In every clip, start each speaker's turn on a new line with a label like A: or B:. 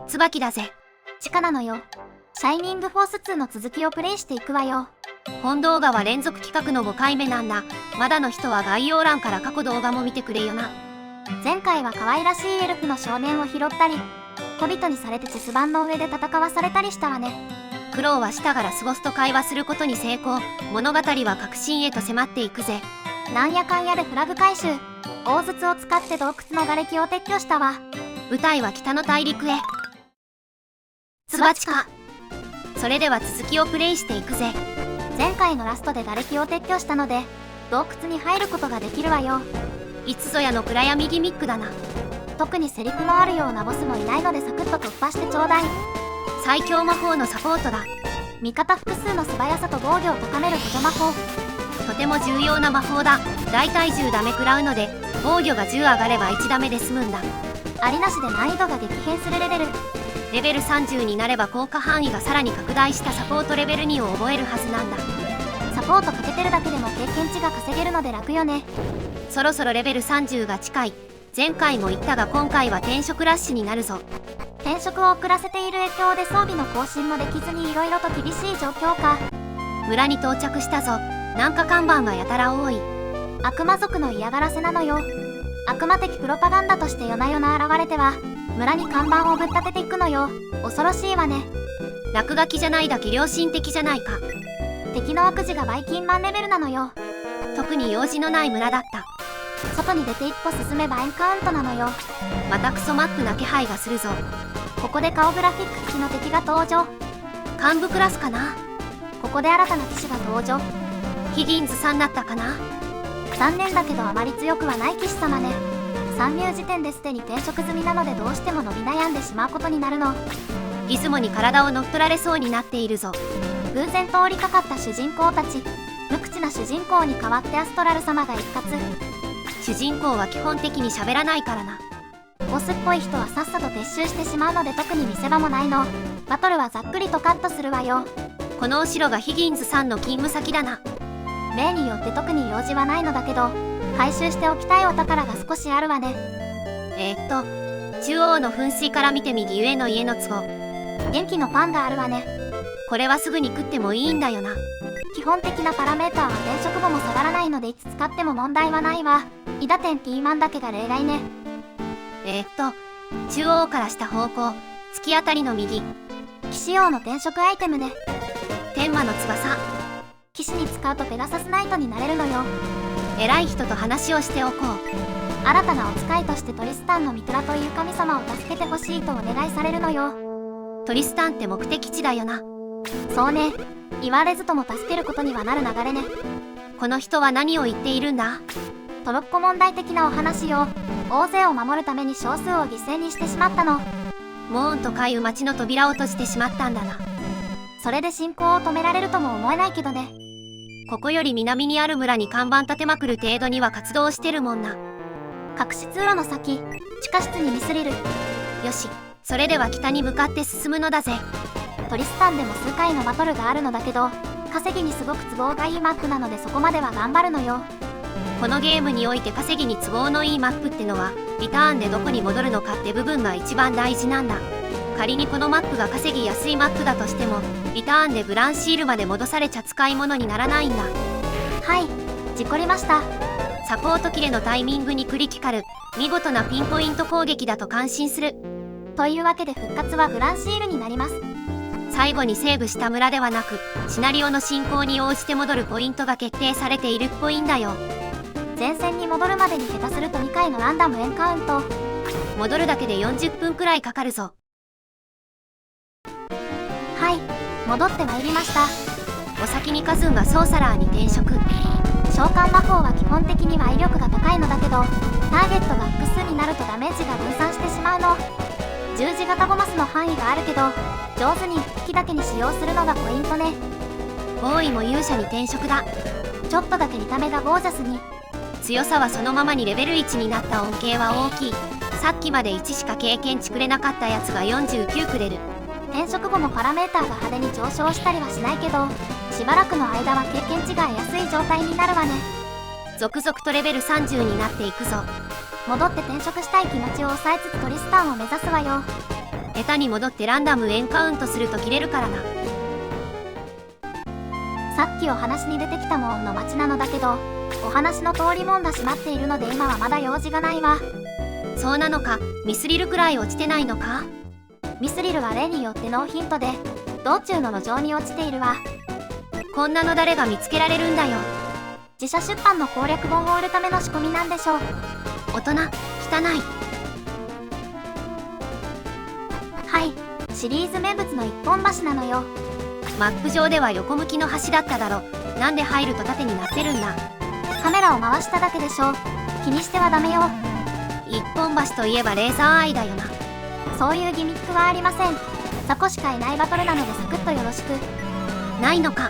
A: 椿だぜ。
B: 地下なのよ。シャイニングフォース2の続きをプレイしていくわよ。
A: 本動画は連続企画の5回目なんだ。まだの人は概要欄から過去動画も見てくれよな。
B: 前回は可愛らしいエルフの少年を拾ったり、小人にされてチェス盤の上で戦わされたりしたわね。
A: クロウは下からスゴスと会話することに成功。物語は革新へと迫っていくぜ。
B: なんやかんやでフラグ回収。大筒を使って洞窟の瓦礫を撤去したわ。
A: 舞台は北の大陸へ。ツバチか。それでは続きをプレイしていくぜ。
B: 前回のラストで瓦礫を撤去したので洞窟に入ることができるわよ。
A: いつぞやの暗闇ギミックだな。
B: 特にセリフのあるようなボスもいないのでサクッと突破してちょうだい。
A: 最強魔法のサポートだ。
B: 味方複数の素早さと防御を高める補助魔法。
A: とても重要な魔法だ。大体10ダメ食らうので防御が10上がれば1ダメで済むんだ。
B: ありなしで難易度が激変するレベル。
A: レベル30になれば効果範囲がさらに拡大したサポートレベル2を覚えるはずなんだ。
B: サポートかけてるだけでも経験値が稼げるので楽よね。
A: そろそろレベル30が近い。前回も言ったが今回は転職ラッシュになるぞ。
B: 転職を遅らせている影響で装備の更新もできずに色々と厳しい状況か。
A: 村に到着したぞ。なんか看板がやたら多い。
B: 悪魔族の嫌がらせなのよ。悪魔的プロパガンダとして夜な夜な現れては村に看板をぶっ立てていくのよ。恐ろしいわね。
A: 落書きじゃないだけ良心的じゃないか。
B: 敵の悪事がバイキンマンレベルなのよ。
A: 特に用事のない村だった。
B: 外に出て一歩進めばエンカウントなのよ。
A: またクソマックな気配がするぞ。
B: ここで顔グラフィック付きの敵が登場。
A: 幹部クラスかな。
B: ここで新たな騎士が登場。
A: ヒギンズさんだったかな。
B: 残念だけどあまり強くはない騎士様ね。参入時点ですでに転職済みなのでどうしても伸び悩んでしまうことになるの。
A: ギズモに体を乗っ取られそうになっているぞ。
B: 偶然通りかかった主人公たち。無口な主人公に代わってアストラル様が一括。
A: 主人公は基本的に喋らないからな。
B: ボスっぽい人はさっさと撤収してしまうので特に見せ場もないの。バトルはざっくりとカットするわよ。
A: このお城がヒギンズさんの勤務先だな。
B: 例によって特に用事はないのだけど回収しておきたいお宝が少しあるわね。
A: 中央の噴水から見て右上の家の壺。
B: 元気のパンがあるわね。
A: これはすぐに食ってもいいんだよな。
B: 基本的なパラメーターは転職後も下がらないのでいつ使っても問題はないわ。イダテンピーマンだけが例外ね。
A: 中央から下方向、突き当たりの右。
B: 騎士用の転職アイテムね。
A: 天魔の翼。
B: 騎士に使うとペガサスナイトになれるのよ。
A: 偉い人と話をしておこう。
B: 新たなお使いとしてトリスタンのミトラという神様を助けてほしいとお願いされるのよ。
A: トリスタンって目的地だよな。
B: そうね。言われずとも助けることにはなる流れね。
A: この人は何を言っているんだ。
B: トロッコ問題的なお話よ。大勢を守るために少数を犠牲にしてしまったの。
A: モーンと海う町の扉を閉じてしまったんだな。
B: それで進行を止められるとも思えないけどね。
A: ここより南にある村に看板立てまくる程度には活動してるもんな。
B: 隠し通路の先、地下室にミスリル。
A: よし、それでは北に向かって進むのだぜ。
B: トリスタンでも数回のバトルがあるのだけど稼ぎにすごく都合がいいマップなのでそこまでは頑張るのよ。
A: このゲームにおいて稼ぎに都合のいいマップってのはリターンでどこに戻るのかって部分が一番大事なんだ。仮にこのマップが稼ぎやすいマップだとしてもリターンでグランシールまで戻されちゃ使い物にならないんだ。
B: はい、事故りました。
A: サポート切れのタイミングにクリティカル。見事なピンポイント攻撃だと感心する。
B: というわけで復活はグランシールになります。
A: 最後にセーブした村ではなくシナリオの進行に応じて戻るポイントが決定されているっぽいんだよ。
B: 前線に戻るまでに下手すると2回のランダムエンカウント。
A: 戻るだけで40分くらいかかるぞ。
B: はい、戻ってまいりました。
A: お先にカズンがソーサラーに転職。
B: 召喚魔法は基本的には威力が高いのだけどターゲットが複数になるとダメージが分散してしまうの。十字型ゴマスの範囲があるけど上手に1匹だけに使用するのがポイントね。
A: ボーイも勇者に転職だ。
B: ちょっとだけ見た目がゴージャスに。
A: 強さはそのままにレベル1になった恩恵は大きい。さっきまで1しか経験値くれなかったやつが49くれる。
B: 転職後もパラメーターが派手に上昇したりはしないけどしばらくの間は経験値が得やすい状態になるわね。
A: 続々とレベル30になっていくぞ。
B: 戻って転職したい気持ちを抑えつつトリスタンを目指すわよ。
A: エタに戻ってランダムエンカウントすると切れるからな。
B: さっきお話に出てきたモンの町なのだけど、お話の通りモンが閉まっているので今はまだ用事がないわ。
A: そうなのか。ミスリルくらい落ちてないのか。
B: ミスリルは例によってノーヒントで道中の路上に落ちているわ。
A: こんなの誰が見つけられるんだよ。
B: 自社出版の攻略本を売るための仕込みなんでしょう。
A: 大人、汚い。
B: はい、シリーズ名物の一本橋なのよ。
A: マップ上では横向きの橋だっただろ。なんで入ると縦になってるんだ。
B: カメラを回しただけでしょ。気にしてはダメよ。
A: 一本橋といえばレーザーアイだよな。
B: そういうギミックはありません。雑魚しかいないバトルなのでサクッとよろしく。
A: ないのか。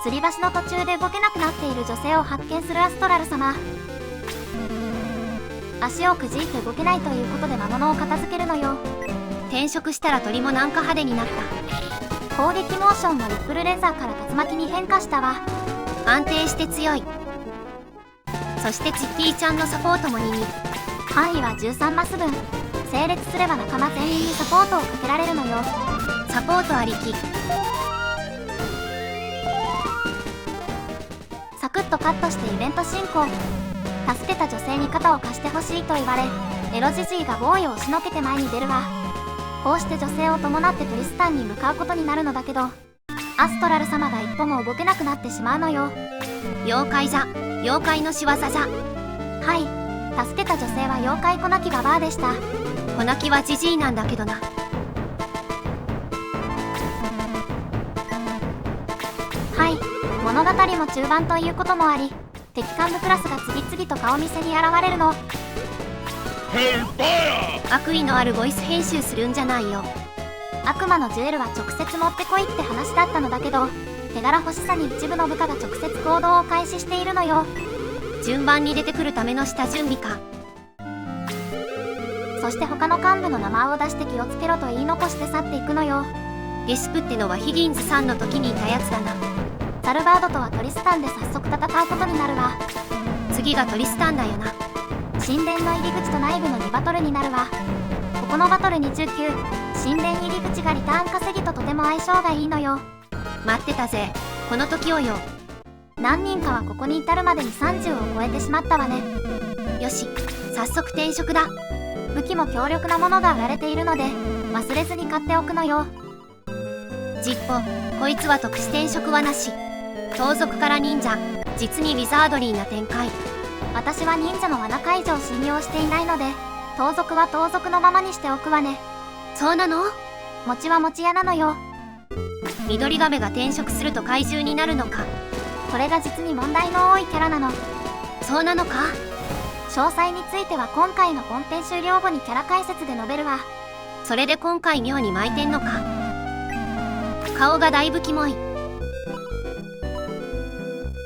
B: 吊り橋の途中で動けなくなっている女性を発見するアストラル様。足をくじいて動けないということで魔物を片付けるのよ。
A: 転職したら鳥もなんか派手になった。
B: 攻撃モーションもリップルレーザーから竜巻に変化したわ。
A: 安定して強い。そしてチッティちゃんのサポートも2に。
B: 範囲は13マス分。整列すれば仲間全員にサポートをかけられるのよ。
A: サポートありき。
B: サクッとカットしてイベント進行。助けた女性に肩を貸してほしいと言われ、エロジジイがボーイを押しのけて前に出るわ。こうして女性を伴ってトリスタンに向かうことになるのだけど、アストラル様が一歩も動けなくなってしまうのよ。
A: 妖怪じゃ。妖怪の仕業じゃ。
B: はい、助けた女性は妖怪小泣きババアでした。
A: 小泣きはジジイなんだけどな。
B: はい、物語も中盤ということもあり、敵幹部クラスが次々と顔見せに現れるの。
A: 悪意のあるボイス編集するんじゃないよ。
B: 悪魔のジュエルは直接持ってこいって話だったのだけど、手柄欲しさに一部の部下が直接行動を開始しているのよ。
A: 順番に出てくるための下準備か。
B: そして他の幹部の名前を出して気をつけろと言い残して去っていくのよ。
A: ゲスプってのはヒギンズさんの時にいたやつだな。
B: サルバードとはトリスタンで早速戦うことになるわ。
A: 次がトリスタンだよな。
B: 神殿の入り口と内部の2バトルになるわ。ここのバトル29、神殿入り口がリターン稼ぎととても相性がいいのよ。
A: 待ってたぜ、この時をよ。
B: 何人かはここに至るまでに30を超えてしまったわね。
A: よし、早速転職だ。
B: 武器も強力なものが売られているので忘れずに買っておくのよ。
A: ジッポ、こいつは特殊転職はなし。盗賊から忍者、実にウィザードリーな展開。
B: 私は忍者の罠解除を信用していないので、盗賊は盗賊のままにしておくわね。
A: そうなの？
B: 餅は餅屋なのよ。
A: 緑亀が転職すると怪獣になるのか。
B: これが実に問題の多いキャラなの。
A: そうなのか。
B: 詳細については今回の本編終了後にキャラ解説で述べるわ。
A: それで今回妙に巻いてんのか。顔がだいぶキモい。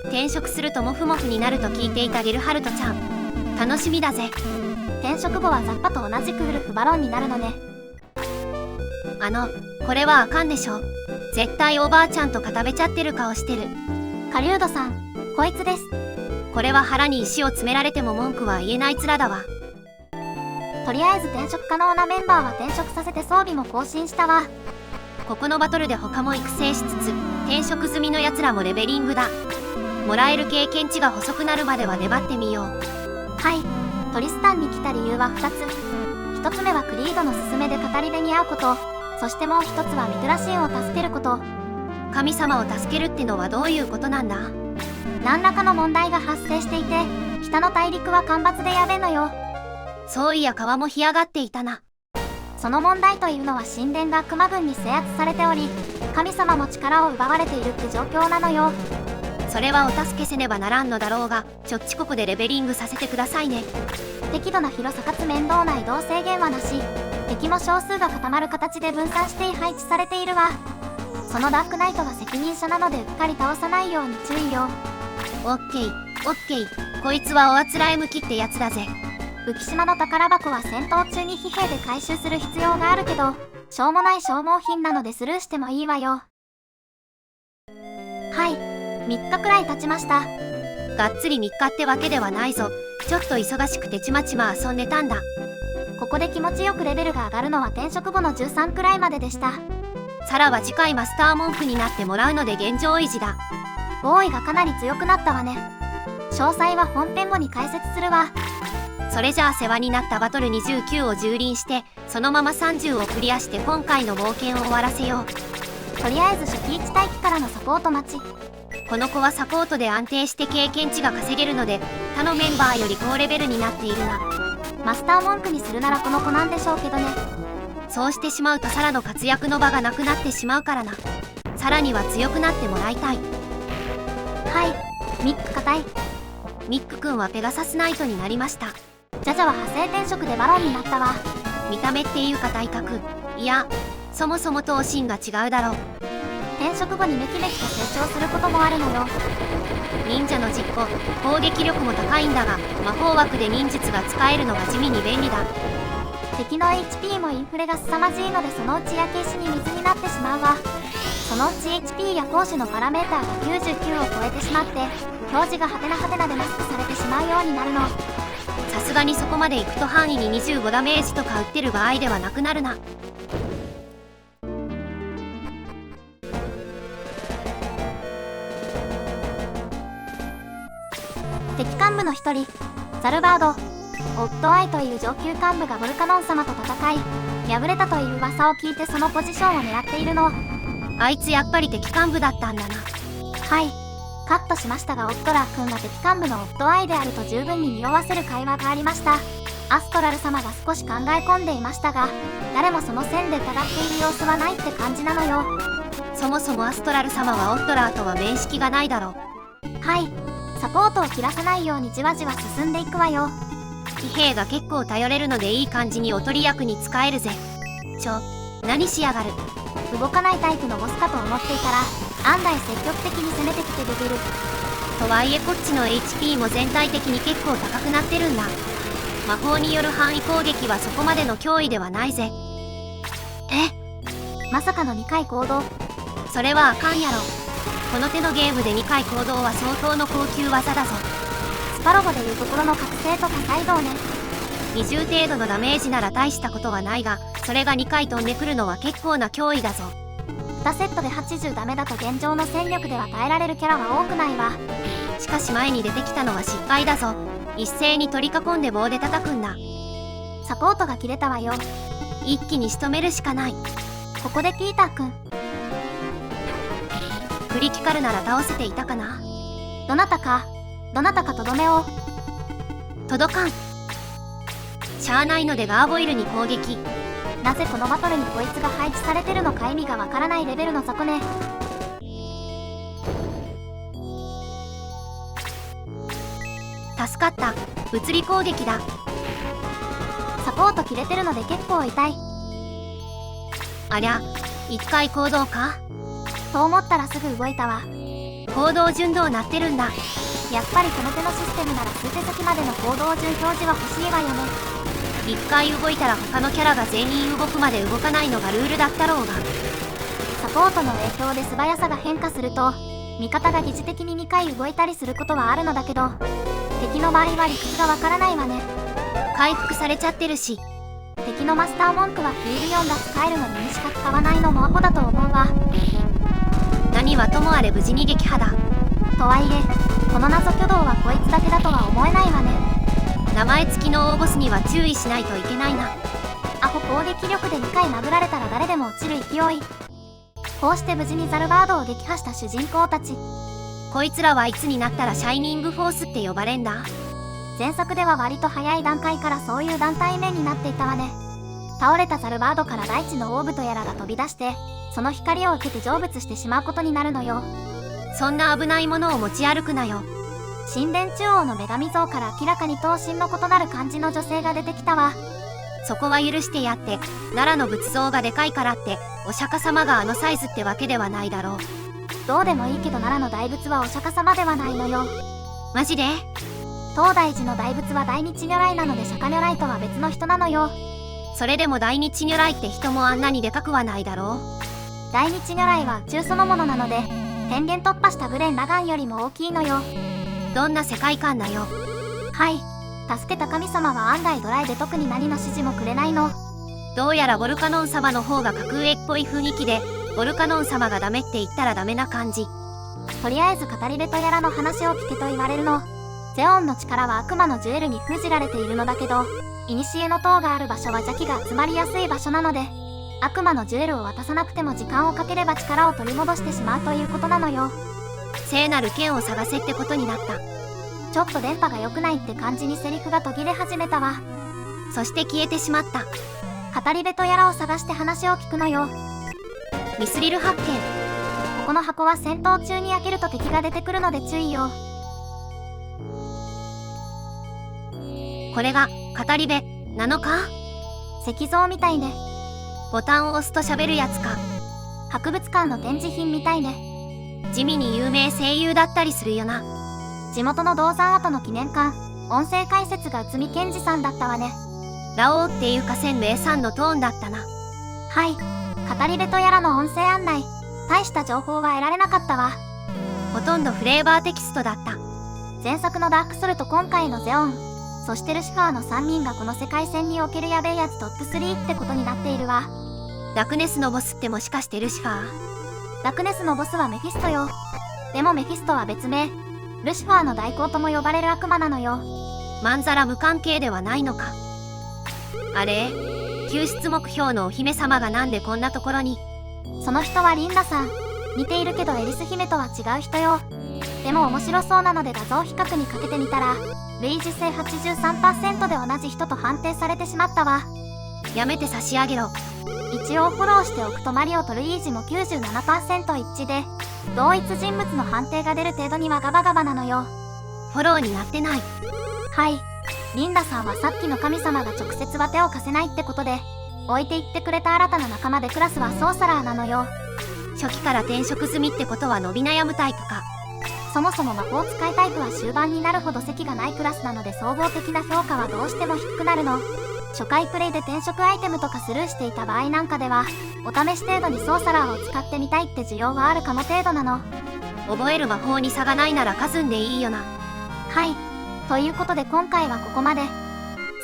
A: 転職するとモフモフになると聞いていたゲルハルトちゃん。楽しみだぜ。
B: 転職後はザッパと同じくウルフバロンになるのね。
A: これはあかんでしょ。絶対おばあちゃんと固めちゃってる顔してる。
B: 狩人さん、こいつです。
A: これは腹に石を詰められても文句は言えない面だわ。
B: とりあえず転職可能なメンバーは転職させて装備も更新したわ。
A: ここのバトルで他も育成しつつ、転職済みのやつらもレベリングだ。もらえる経験値が細くなるまでは粘ってみよう。
B: はい、トリスタンに来た理由は2つ。1つ目はクリードの勧めで語り部に会うこと、そしてもう1つはミトラシンを助けること。
A: 神様を助けるってのはどういうことなんだ？
B: 何らかの問題が発生していて、北の大陸は干ばつでやべえのよ。
A: そういや川も干上がっていたな。
B: その問題というのは神殿が悪魔軍に制圧されており、神様も力を奪われているって状況なのよ。
A: それはお助けせねばならんのだろうが、ちょっちここでレベリングさせてくださいね。
B: 適度な広さかつ面倒な移動制限はなし、敵も少数が固まる形で分散して配置されているわ。そのダークナイトが責任者なのでうっかり倒さないように注意よ。
A: オッケー、オッケー。こいつはおあつらえ向きってやつだぜ。
B: 浮島の宝箱は戦闘中に疲弊で回収する必要があるけど、しょうもない消耗品なのでスルーしてもいいわよ。はい、3日くらい経ちました。
A: がっつり3日ってわけではないぞ。ちょっと忙しくてちまちま遊んでたんだ。
B: ここで気持ちよくレベルが上がるのは転職後の13くらいまででした。
A: サラは次回マスター文句になってもらうので現状維持だ。
B: ボーイがかなり強くなったわね。詳細は本編後に解説するわ。
A: それじゃあ世話になったバトル29を蹂躙してそのまま30をクリアして今回の冒険を終わらせよう。
B: とりあえず初期1待機からのサポート待ち。
A: この子はサポートで安定して経験値が稼げるので他のメンバーより高レベルになっているな。
B: マスター文句にするならこの子なんでしょうけどね。
A: そうしてしまうとサラの活躍の場がなくなってしまうからな。サラには強くなってもらいたい。
B: はい、ミック硬い。
A: ミック君はペガサスナイトになりました。
B: ジャジャは派生転職でバロンになったわ。
A: 見た目っていうか体格、いやそもそも闘神が違うだろう。
B: 転職後にメキメキと成長することもあるのよ。
A: 忍者の実行、攻撃力も高いんだが魔法枠で忍術が使えるのが地味に便利だ。
B: 敵の HP もインフレが凄まじいのでそのうち焼け石に水になってしまうわ。そのうち HP や攻守のパラメーターが99を超えてしまって表示がハテナハテナでマスクされてしまうようになるの。
A: さすがにそこまで行くと範囲に25ダメージとか打ってる場合ではなくなるな。
B: 敵幹部の一人ザルバード、オットアイという上級幹部がボルカノン様と戦い敗れたという噂を聞いてそのポジションを狙っているの。
A: あいつやっぱり敵幹部だったんだな。
B: はい、カットしましたがオットラー君が敵幹部のオットアイであると十分に匂わせる会話がありました。アストラル様が少し考え込んでいましたが誰もその線で疑っている様子はないって感じなのよ。
A: そもそもアストラル様はオットラーとは面識がないだろう。
B: はい、サポートを切らさないようにじわじわ進んでいくわよ。
A: 騎兵が結構頼れるのでいい感じにおとり役に使えるぜ。何しやがる。
B: 動かないタイプのボスかと思っていたら案外積極的に攻めてきてビビる。
A: とはいえこっちの HP も全体的に結構高くなってるんだ。魔法による範囲攻撃はそこまでの脅威ではないぜ。
B: まさかの2回行動。
A: それはあかんやろ。この手のゲームで2回行動は相当の高級技だぞ。
B: スパロボでいうところの覚醒と火砕道ね。
A: 20程度のダメージなら大したことはないがそれが2回飛んでくるのは結構な脅威だぞ。
B: 2セットで80ダメだと現状の戦力では耐えられるキャラは多くないわ。
A: しかし前に出てきたのは失敗だぞ。一斉に取り囲んで棒で叩くんだ。
B: サポートが切れたわよ。
A: 一気に仕留めるしかない。
B: ここでピーターくん。
A: クリティカルなら倒せていたかな。
B: どなたかとどめを。
A: 届かん。しゃあないのでガーボイルに攻撃。
B: なぜこのバトルにこいつが配置されてるのか意味がわからないレベルの雑魚ね。
A: 助かった。物理攻撃だ。
B: サポート切れてるので結構痛い。
A: ありゃ、1回行動か
B: と思ったらすぐ動いたわ。
A: 行動順動なってるんだ。
B: やっぱりこの手のシステムなら数手先までの行動順表示は欲しいわよね。
A: 1回動いたら他のキャラが全員動くまで動かないのがルールだったろうが。
B: サポートの影響で素早さが変化すると味方が疑似的に2回動いたりすることはあるのだけど敵の場合は理屈がわからないわね。
A: 回復されちゃってるし。
B: 敵のマスター文句はフィール4が使えるのに2しか使わないのもアホだと思うわ。
A: 何はともあれ無事に撃破だ。
B: とはいえこの謎挙動はこいつだけだとは思えないわね。
A: 名前付きの大ボスには注意しないといけないな。
B: アホ攻撃力で2回殴られたら誰でも落ちる勢い。こうして無事にザルバードを撃破した主人公たち。
A: こいつらはいつになったらシャイニングフォースって呼ばれんだ。
B: 前作では割と早い段階からそういう団体名になっていたわね。倒れたザルバードから大地のオーブとやらが飛び出してその光を受けて成仏してしまうことになるのよ。
A: そんな危ないものを持ち歩くなよ。
B: 神殿中央の女神像から明らかに頭身の異なる感じの女性が出てきたわ。
A: そこは許してやって。奈良の仏像がでかいからってお釈迦様があのサイズってわけではないだろう。
B: どうでもいいけど奈良の大仏はお釈迦様ではないのよ。
A: マジで？
B: 東大寺の大仏は大日如来なので釈迦如来とは別の人なのよ。
A: それでも大日如来って人もあんなにでかくはないだろ
B: う。大日如来は宇宙そのものなので天元突破したグレン・ラガンよりも大きいのよ。
A: どんな世界観だよ。
B: はい、助けた神様は案外ドライで特に何の指示もくれないの。
A: どうやらボルカノン様の方が格上っぽい雰囲気で、ボルカノン様がダメって言ったらダメな感じ。
B: とりあえず語り部とやらの話を聞けと言われるの。ゼオンの力は悪魔のジュエルに封じられているのだけど、古の塔がある場所は邪気が集まりやすい場所なので、悪魔のジュエルを渡さなくても時間をかければ力を取り戻してしまうということなのよ。
A: 聖なる剣を探せってことになった。
B: ちょっと電波が良くないって感じにセリフが途切れ始めたわ。
A: そして消えてしまった。
B: 語り部とやらを探して話を聞くのよ。
A: ミスリル発見。
B: ここの箱は戦闘中に開けると敵が出てくるので注意よ。
A: これが語り部なのか？
B: 石像みたいね。
A: ボタンを押すと喋るやつか。
B: 博物館の展示品みたいね。
A: 地味に有名声優だったりするよな。
B: 地元の銅山跡の記念館、音声解説が内海健二さんだったわね。
A: ラオウっていう河川名産のトーンだったな。
B: はい、語り部とやらの音声案内、大した情報は得られなかったわ。
A: ほとんどフレーバーテキストだった。
B: 前作のダークソルと今回のゼオン、そしてルシファーの3人がこの世界線におけるやべえやつトップ3ってことになっているわ。
A: ダクネスのボスってもしかしてルシファー？
B: ダクネスのボスはメフィストよ。でもメフィストは別名、ルシファーの代行とも呼ばれる悪魔なのよ。
A: まんざら無関係ではないのか。あれ、救出目標のお姫様がなんでこんなところに？
B: その人はリンダさん。似ているけどエリス姫とは違う人よ。でも面白そうなので画像比較にかけてみたら、類似性 83% で同じ人と判定されてしまったわ。
A: やめて差し上げろ。
B: 一応フォローしておくとマリオとルイージも 97% 一致で、同一人物の判定が出る程度にはガバガバなのよ。
A: フォローになってない。
B: はい。リンダさんはさっきの神様が直接は手を貸せないってことで、置いていってくれた新たな仲間でクラスはソーサラーなのよ。
A: 初期から転職済みってことは伸び悩むタイプか。
B: そもそも魔法使いタイプは終盤になるほど席がないクラスなので総合的な評価はどうしても低くなるの。初回プレイで転職アイテムとかスルーしていた場合なんかでは、お試し程度にソーサラーを使ってみたいって需要はあるかも程度なの。
A: 覚える魔法に差がないなら数んでいいよな。
B: はい。ということで今回はここまで。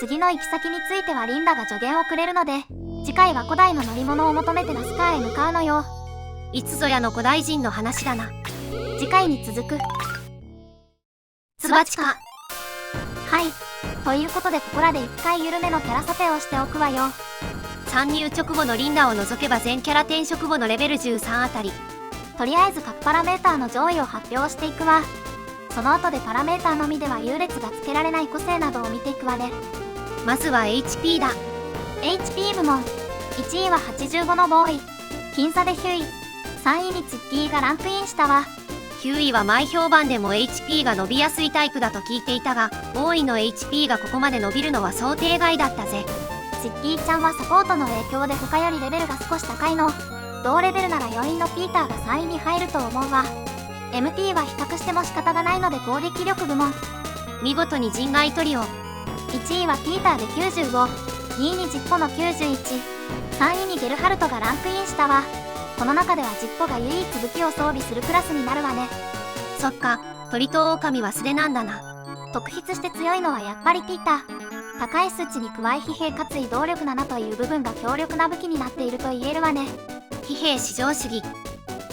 B: 次の行き先についてはリンダが助言をくれるので、次回は古代の乗り物を求めてナスカーへ向かうのよ。
A: いつぞやの古代人の話だな。
B: 次回に続く。
A: つばちか。
B: はい。ということでここらで一回緩めのキャラ査定をしておくわよ。
A: 参入直後のリンダを除けば全キャラ転職後のレベル13あたり。
B: とりあえず各パラメーターの上位を発表していくわ。その後でパラメーターのみでは優劣がつけられない個性などを見ていくわね。
A: まずは HP だ。
B: HP 部門1位は85のボーイ、僅差で9位。3位にツッキーがランクインしたわ。
A: 9位は前評判でも HP が伸びやすいタイプだと聞いていたが、ボーイの HP がここまで伸びるのは想定外だったぜ。
B: ツッキーちゃんはサポートの影響で他よりレベルが少し高いの。同レベルなら4位のピーターが3位に入ると思うわ。MP は比較しても仕方がないので攻撃力部門
A: 見事に人外トリオ。
B: 1位はピーターで95、2位にジッポの91、3位にゲルハルトがランクインしたわ。この中ではジッポが唯一武器を装備するクラスになるわね。
A: そっか、鳥と狼は素手なんだな。
B: 特筆して強いのはやっぱりピーター。高い数値に加え疲弊かつ移動力7という部分が強力な武器になっていると言えるわね。
A: 疲弊至上主義。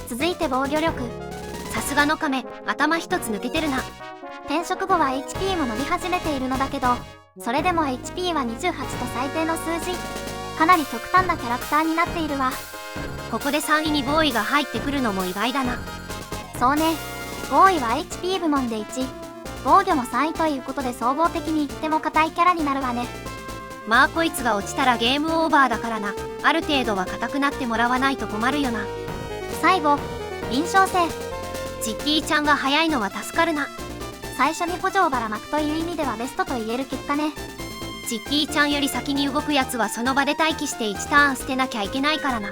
B: 続いて防御力。
A: さすがの亀、頭一つ抜けてるな。
B: 転職後は HP も伸び始めているのだけど、それでも HP は28と最低の数字。かなり極端なキャラクターになっているわ。
A: ここで3位にボーイが入ってくるのも意外だな。
B: そうね。ボーイは HP 部門で1、防御も3位ということで総合的に言っても硬いキャラになるわね。
A: まあこいつが落ちたらゲームオーバーだからな。ある程度は硬くなってもらわないと困るよな。
B: 最後、臨床性。
A: ジッキーちゃんが早いのは助かるな。
B: 最初に補助をばらまくという意味ではベストと言える結果ね。
A: ジッキーちゃんより先に動くやつはその場で待機して1ターン捨てなきゃいけないからな。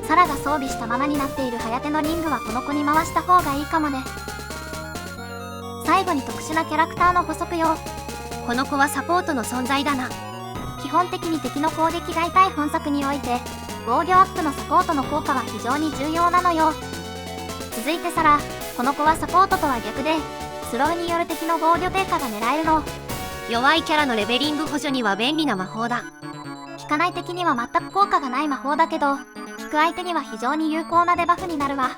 B: サラが装備したままになっているハヤテのリングはこの子に回した方がいいかもね。最後に特殊なキャラクターの補足よ。
A: この子はサポートの存在だな。
B: 基本的に敵の攻撃が痛い本作において、防御アップのサポートの効果は非常に重要なのよ。続いてサラ、この子はサポートとは逆で、スローによる敵の防御低下が狙えるの。
A: 弱いキャラのレベリング補助には便利な魔法だ。
B: 効かない敵には全く効果がない魔法だけど、効く相手には非常に有効なデバフになるわ。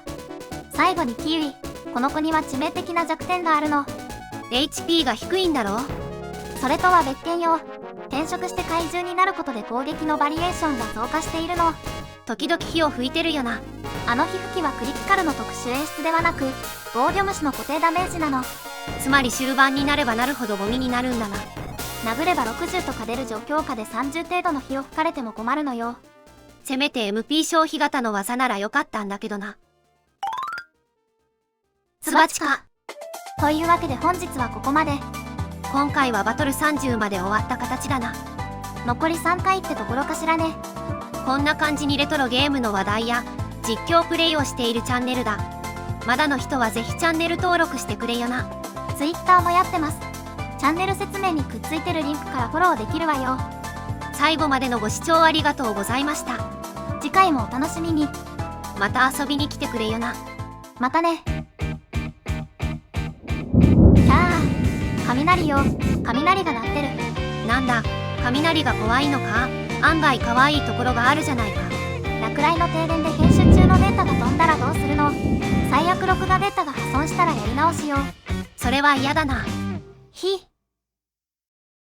B: 最後にキウイ。この子には致命的な弱点があるの。
A: HP が低いんだろ。
B: それとは別件よ。転職して怪獣になることで攻撃のバリエーションが増加しているの。
A: 時々火を吹いてるよな。
B: あの火吹きはクリティカルの特殊演出ではなく、防御虫の固定ダメージなの。
A: つまりシルバーになればなるほどゴミになるんだな。
B: 殴れば60とか出る状況下で30程度の火を吹かれても困るのよ。
A: せめて MP 消費型の技ならよかったんだけどな。
B: つばちか。というわけで本日はここまで。
A: 今回はバトル30まで終わった形だな。
B: 残り3回ってところかしらね。
A: こんな感じにレトロゲームの話題や実況プレイをしているチャンネルだ。まだの人はぜひチャンネル登録してくれよな。
B: Twitter もやってます。チャンネル説明にくっついてるリンクからフォローできるわよ。
A: 最後までのご視聴ありがとうございました。
B: 次回もお楽しみに。
A: また遊びに来てくれよな。
B: またね。キャー、雷よ。雷が鳴ってる。
A: なんだ、雷が怖いのか。案外可愛いところがあるじゃないか。
B: 落雷の停電で編集中のデータが飛んだらどうするの。最悪録画データが破損したらやり直しよ。
A: それは嫌だな。
B: ひ。